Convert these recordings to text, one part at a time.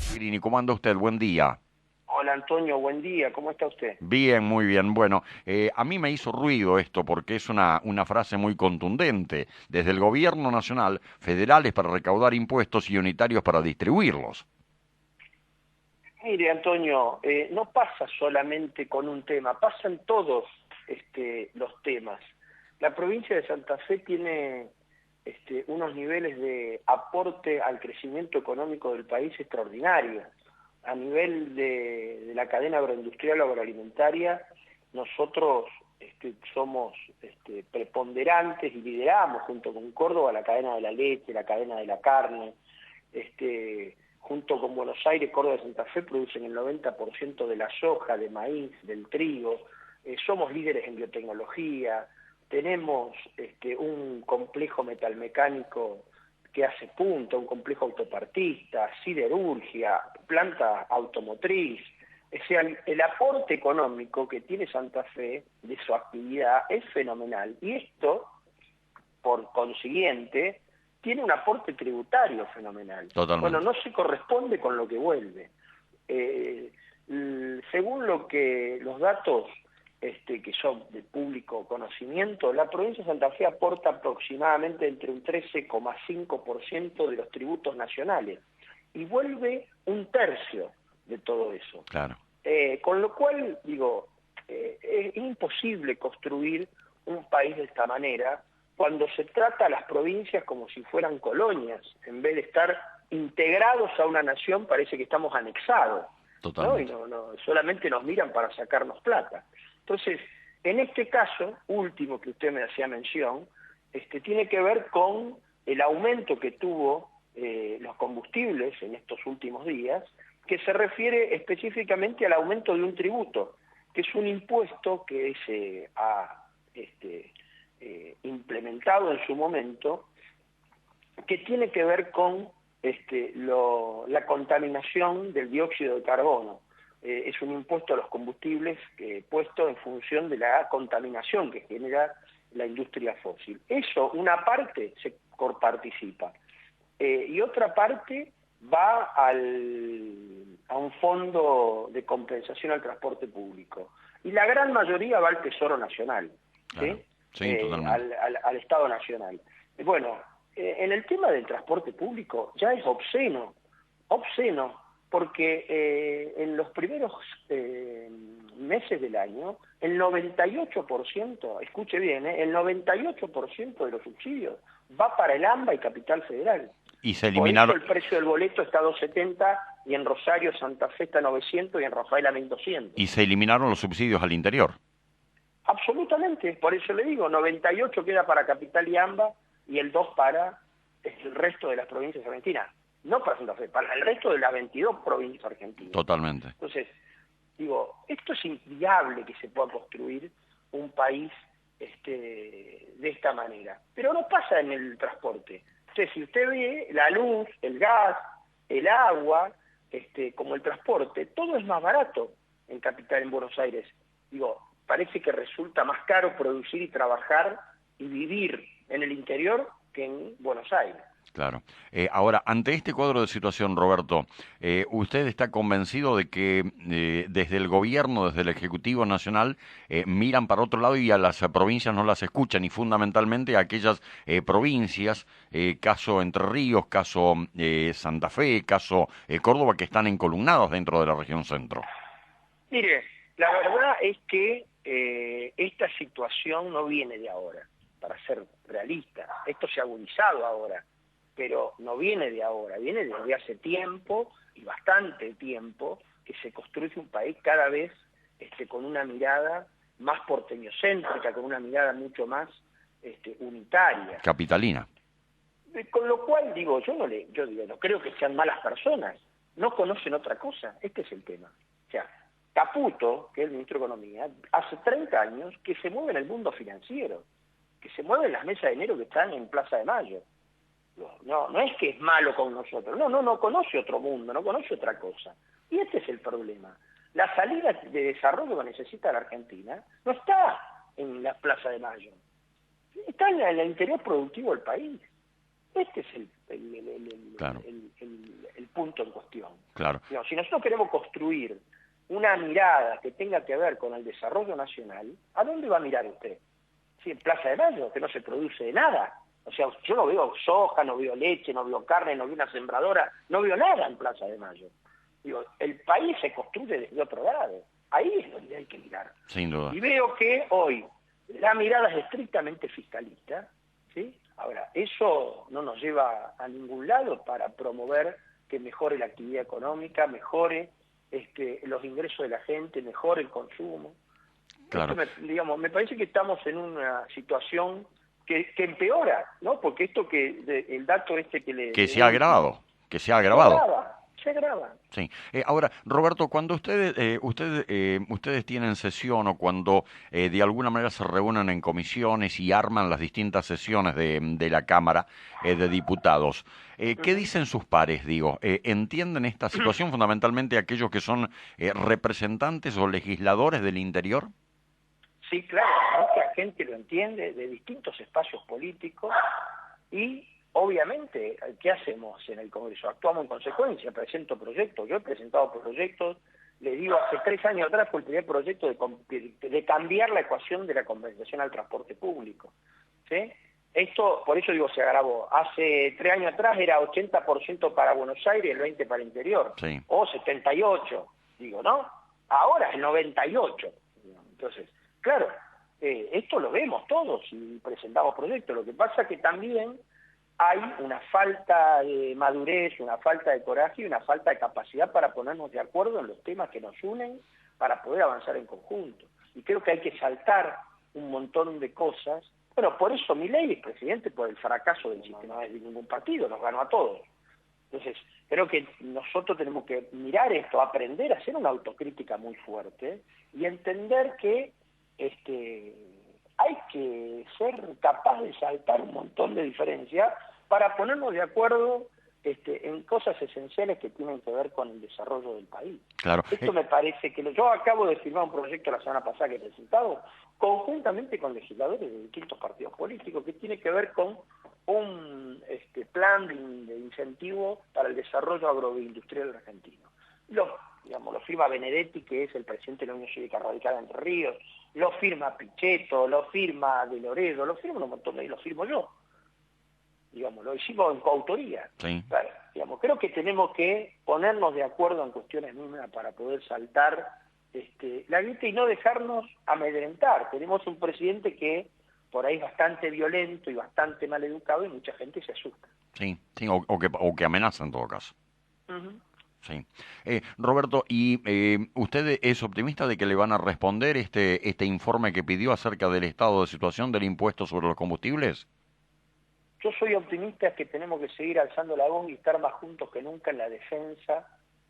Pellegrini, ¿cómo anda usted? Buen día. Hola Antonio, buen día, ¿cómo está usted? Bien, muy bien. Bueno, a mí me hizo ruido esto porque es una frase muy contundente. Desde el gobierno nacional, federales para recaudar impuestos y unitarios para distribuirlos. Mire Antonio, no pasa solamente con un tema, pasan todos los temas. La provincia de Santa Fe tiene unos niveles de aporte al crecimiento económico del país extraordinarios. A nivel de la cadena agroindustrial o agroalimentaria, nosotros somos preponderantes y lideramos junto con Córdoba la cadena de la leche, la cadena de la carne. Junto con Buenos Aires, Córdoba y Santa Fe producen el 90% de la soja, de maíz, del trigo. Somos líderes en biotecnología. Tenemos un complejo metalmecánico que hace punta, un complejo autopartista, siderurgia, planta automotriz. O sea, el aporte económico que tiene Santa Fe de su actividad es fenomenal. Y esto, por consiguiente, tiene un aporte tributario fenomenal. Bueno, Totalmente. no se corresponde con lo que vuelve. Eh, Según los datos que son de público conocimiento, la provincia de Santa Fe aporta aproximadamente entre un 13,5% de los tributos nacionales y vuelve un tercio de todo eso. Claro. Con lo cual, digo, es imposible construir un país de esta manera cuando se trata a las provincias como si fueran colonias. En vez de estar integrados a una nación, parece que estamos anexados, ¿no? Y Totalmente. solamente nos miran para sacarnos plata. Entonces, en este caso, último que usted me hacía mención, tiene que ver con el aumento que tuvo los combustibles en estos últimos días, que se refiere específicamente al aumento de un tributo, que es un impuesto que se ha implementado en su momento, que tiene que ver con la contaminación del dióxido de carbono. Es un impuesto a los combustibles puesto en función de la contaminación que genera la industria fósil. Eso, una parte se participa, y otra parte va a un fondo de compensación al transporte público. Y la gran mayoría va al Tesoro Nacional, Claro. ¿sí? Sí, totalmente. Al Estado Nacional. Bueno, en el tema del transporte público ya es obsceno, porque en los primeros meses del año, el 98%, escuche bien, el 98% de los subsidios va para el AMBA y Capital Federal. Y se Por eso eliminaron, el precio del boleto está a 270 y en Rosario Santa Fe está a 900 y en Rafaela 1200. y se eliminaron los subsidios al interior. Absolutamente, por eso le digo, 98 queda para Capital y AMBA y el 2 para el resto de las provincias argentinas. No para Santa Fe, para el resto de las 22 provincias argentinas. Totalmente. Entonces, digo, esto es inviable que se pueda construir un país de esta manera. Pero no pasa en el transporte. Entonces, si usted ve la luz, el gas, el agua, como el transporte, todo es más barato en Capital, en Buenos Aires. Digo, parece que resulta más caro producir y trabajar y vivir en el interior que en Buenos Aires. Claro. Ahora, ante este cuadro de situación, Roberto, ¿usted está convencido de que desde el gobierno, desde el Ejecutivo Nacional, miran para otro lado y a las provincias no las escuchan y fundamentalmente a aquellas provincias, caso Entre Ríos, caso Santa Fe, caso Córdoba, que están encolumnadas dentro de la región centro? Mire, la verdad es que esta situación no viene de ahora, para ser realista. Esto se ha agudizado ahora, pero no viene de ahora, viene desde hace tiempo, y bastante tiempo, que se construye un país cada vez con una mirada más porteñocéntrica, con una mirada mucho más unitaria. Capitalina. Con lo cual, digo, yo digo, no creo que sean malas personas, no conocen otra cosa, este es el tema. O sea, Caputo, que es el ministro de Economía, hace 30 años que se mueve en el mundo financiero, que se mueve en las mesas de enero que están en Plaza de Mayo. No es que es malo con nosotros, no conoce otro mundo, no conoce otra cosa. Y este es el problema. La salida de desarrollo que necesita la Argentina no está en la Plaza de Mayo, está en el interior productivo del país. Este es Claro, el punto en cuestión. claro. Digamos, si nosotros queremos construir una mirada que tenga que ver con el desarrollo nacional, ¿a dónde va a mirar usted? ¿Sí, en Plaza de Mayo, que no se produce nada? O sea, yo no veo soja, no veo leche, no veo carne, no veo una sembradora, no veo nada en Plaza de Mayo. Digo, el país se construye desde otro lado. Ahí es donde hay que mirar. Sin duda. Y veo que hoy la mirada es estrictamente fiscalista, ¿sí? Ahora, eso no nos lleva a ningún lado para promover que mejore la actividad económica, mejore los ingresos de la gente, mejore el consumo. Claro. Me parece que estamos en una situación que empeora, ¿no? Porque el dato que le... Que se ha agravado, que se ha agravado. Se agrava. Sí. Ahora, Roberto, cuando ustedes tienen sesión o cuando de alguna manera se reúnen en comisiones y arman las distintas sesiones de la Cámara de Diputados, ¿qué dicen sus pares, digo? ¿Entienden esta situación fundamentalmente aquellos que son representantes o legisladores del interior? Sí, claro, mucha gente lo entiende de distintos espacios políticos y obviamente, ¿qué hacemos en el Congreso? Actuamos en consecuencia, presento proyectos, yo he presentado proyectos, le digo, hace 3 años atrás fue el primer proyecto de cambiar la ecuación de la compensación al transporte público, ¿sí? Esto, por eso digo, se agravó. Hace 3 años atrás era 80% para Buenos Aires y el 20% para el interior, Sí. o 78%, digo, ¿no? Ahora es 98%. Entonces, claro, esto lo vemos todos y presentamos proyectos. Lo que pasa es que también hay una falta de madurez, una falta de coraje y una falta de capacidad para ponernos de acuerdo en los temas que nos unen para poder avanzar en conjunto. Y creo que hay que saltar un montón de cosas. Bueno, por eso Milei es presidente, por el fracaso del sistema de ningún partido, nos ganó a todos. Entonces, creo que nosotros tenemos que mirar esto, aprender a hacer una autocrítica muy fuerte y entender que hay que ser capaz de saltar un montón de diferencias para ponernos de acuerdo en cosas esenciales que tienen que ver con el desarrollo del país. Claro. Esto me parece que yo acabo de firmar un proyecto la semana pasada que he presentado conjuntamente con legisladores de distintos partidos políticos que tiene que ver con un plan de incentivo para el desarrollo agroindustrial argentino. Lo firma Benedetti, que es el presidente de la Unión Cívica Radical de Entre Ríos, lo firma Pichetto, lo firma De Loredo, lo firma un montón de lo firmo yo. Lo hicimos en coautoría. Sí. Claro, creo que tenemos que ponernos de acuerdo en cuestiones mínimas para poder saltar la grieta y no dejarnos amedrentar. Tenemos un presidente que por ahí es bastante violento y bastante mal educado y mucha gente se asusta. Sí, sí, o que amenaza en todo caso. Sí. Roberto, ¿y usted es optimista de que le van a responder este informe que pidió acerca del estado de situación del impuesto sobre los combustibles? Yo soy optimista que tenemos que seguir alzando la voz y estar más juntos que nunca en la defensa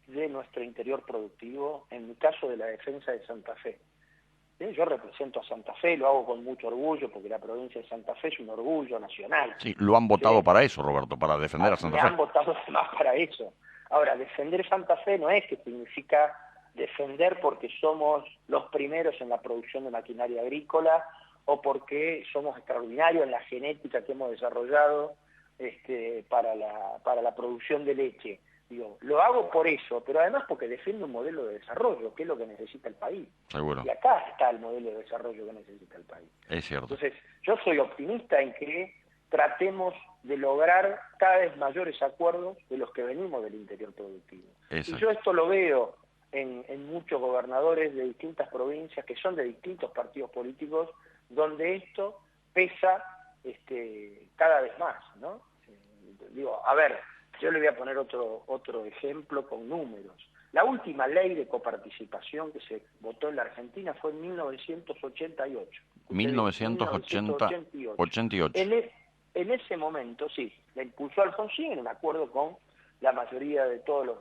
de nuestro interior productivo, en mi caso de la defensa de Santa Fe. Yo represento a Santa Fe, lo hago con mucho orgullo porque la provincia de Santa Fe es un orgullo nacional. Sí, lo han votado para eso, Roberto, para defender a Santa Fe. Me han votado además para eso. Ahora, defender Santa Fe no es que significa defender porque somos los primeros en la producción de maquinaria agrícola o porque somos extraordinarios en la genética que hemos desarrollado para la producción de leche. Lo hago por eso, pero además porque defiendo un modelo de desarrollo, que es lo que necesita el país. Seguro. Y acá está el modelo de desarrollo que necesita el país. Es cierto. Entonces, yo soy optimista en que tratemos de lograr cada vez mayores acuerdos de los que venimos del interior productivo. Exacto. Y yo esto lo veo en muchos gobernadores de distintas provincias que son de distintos partidos políticos, donde esto pesa cada vez más, ¿no? A ver, yo le voy a poner otro ejemplo con números. La última ley de coparticipación que se votó en la Argentina fue en 1988. 1988. En ese momento, sí, la impulsó Alfonsín en un acuerdo con la mayoría de todos los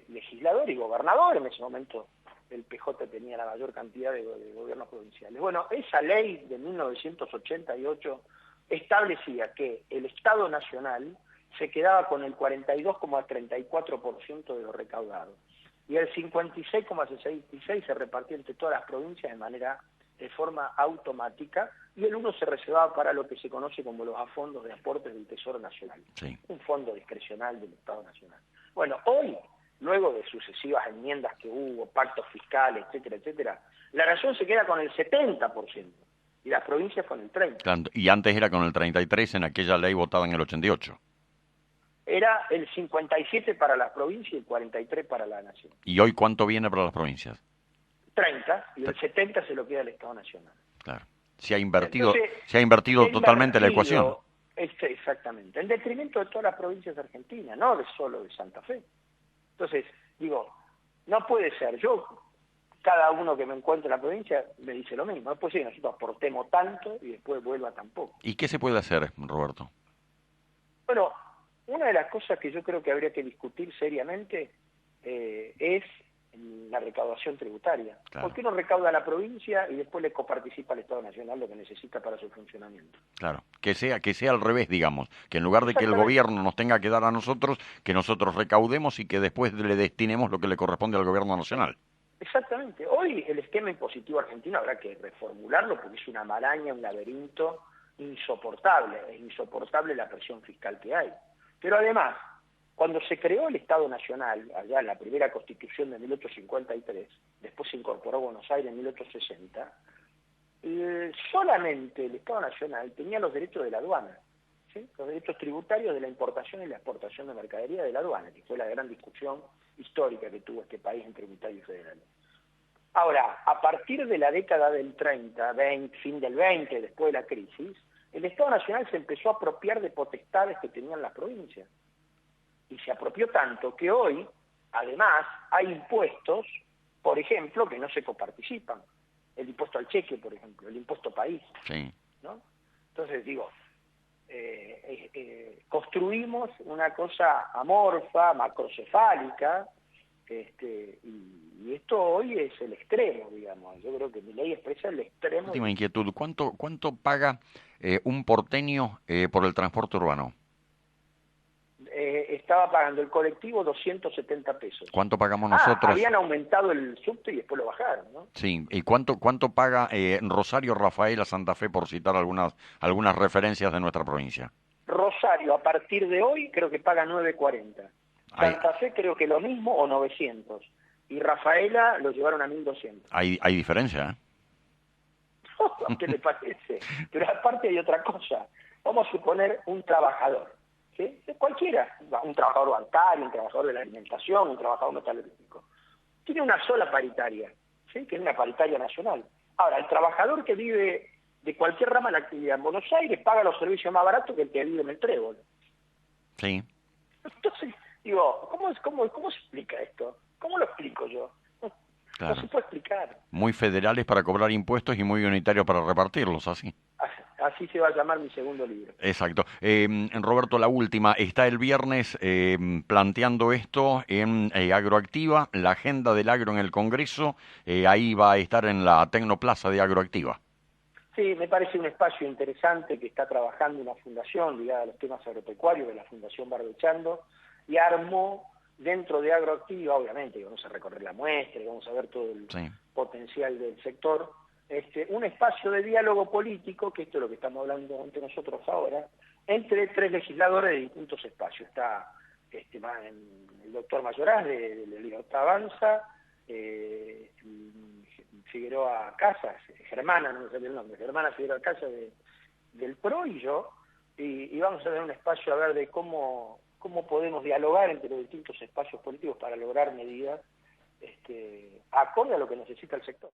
legisladores y gobernadores. En ese momento el PJ tenía la mayor cantidad de gobiernos provinciales. Bueno, esa ley de 1988 establecía que el Estado Nacional se quedaba con el 42,34% de lo recaudado y el 56,66% se repartía entre todas las provincias de manera de forma automática, y el 1 se reservaba para lo que se conoce como los fondos de aportes del Tesoro Nacional, Sí. un fondo discrecional del Estado Nacional. Bueno, hoy, luego de sucesivas enmiendas que hubo, pactos fiscales, etcétera, etcétera, la nación se queda con el 70% y las provincias con el 30%. Claro, y antes era con el 33 en aquella ley votada en el 88. Era el 57 para las provincias y el 43 para la nación. ¿Y hoy cuánto viene para las provincias? 30 y el 70 se lo queda el Estado Nacional. Claro. Se ha invertido, Entonces, se ha invertido totalmente la ecuación. Exactamente, en detrimento de todas las provincias de Argentina, no de solo de Santa Fe. Entonces, digo, no puede ser, cada uno que me encuentre en la provincia me dice lo mismo, no puede ser que nosotros aportemos tanto y después vuelva tan poco. ¿Y qué se puede hacer, Roberto? Bueno, una de las cosas que yo creo que habría que discutir seriamente es la recaudación tributaria. Claro. ¿Por qué no recauda la provincia y después le coparticipa al Estado Nacional lo que necesita para su funcionamiento? Claro, que sea al revés, digamos, que en lugar de que el Exactamente. gobierno nos tenga que dar a nosotros, que nosotros recaudemos y que después le destinemos lo que le corresponde al gobierno nacional. Exactamente. Hoy el esquema impositivo argentino habrá que reformularlo porque es una maraña, un laberinto insoportable. Es insoportable la presión fiscal que hay. Pero además, cuando se creó el Estado Nacional, allá en la primera Constitución de 1853, después se incorporó Buenos Aires en 1860, solamente el Estado Nacional tenía los derechos de la aduana, ¿sí? Los derechos tributarios de la importación y la exportación de mercadería de la aduana, que fue la gran discusión histórica que tuvo este país entre unitario y federal. Ahora, a partir de la década del 30, 20, fin del 20, después de la crisis, el Estado Nacional se empezó a apropiar de potestades que tenían las provincias. Y se apropió tanto que hoy, además, hay impuestos, por ejemplo, que no se coparticipan. El impuesto al cheque, por ejemplo, el impuesto país. Sí. ¿No? Entonces, digo, construimos una cosa amorfa, macrocefálica, y esto hoy es el extremo, digamos. Yo creo que mi ley expresa el extremo. Última inquietud, ¿cuánto paga un porteño por el transporte urbano? Estaba pagando el colectivo 270 pesos. ¿Cuánto pagamos nosotros? Habían aumentado el subte y después lo bajaron, ¿no? Sí, ¿y cuánto paga Rosario, Rafaela, Santa Fe, por citar algunas referencias de nuestra provincia? Rosario, a partir de hoy, creo que paga 9.40. Santa Fe creo que lo mismo o 900. Y Rafaela lo llevaron a 1.200. Hay diferencia, ¿eh? ¿Qué le parece? Pero aparte hay otra cosa. Vamos a suponer un trabajador, ¿sí? Cualquiera, un trabajador bancario, un trabajador de la alimentación, un trabajador metalúrgico. Tiene una sola paritaria, ¿sí? Que es una paritaria nacional. Ahora, el trabajador que vive de cualquier rama de la actividad en Buenos Aires paga los servicios más baratos que el que vive en el Trébol. Sí. Entonces, digo, ¿cómo se explica esto? ¿Cómo lo explico yo? Claro. No se puede explicar. Muy federales para cobrar impuestos y muy unitarios para repartirlos, así. Así se va a llamar mi segundo libro. Exacto. Roberto, la última. Está el viernes planteando esto en Agroactiva, la agenda del agro en el Congreso. Ahí va a estar en la Tecnoplaza de Agroactiva. Sí, me parece un espacio interesante que está trabajando una fundación ligada a los temas agropecuarios de la Fundación Barbechando y armó dentro de Agroactiva, obviamente, vamos a recorrer la muestra y vamos a ver todo el potencial del sector, un espacio de diálogo político, que esto es lo que estamos hablando entre nosotros ahora, entre tres legisladores de distintos espacios. Está el doctor Mayoraz de Libertad Avanza, Figueroa Casas, Germana, no me sale el nombre, Germana Figueroa Casas del PRO y yo, y vamos a tener un espacio a ver de cómo podemos dialogar entre los distintos espacios políticos para lograr medidas acorde a lo que necesita el sector.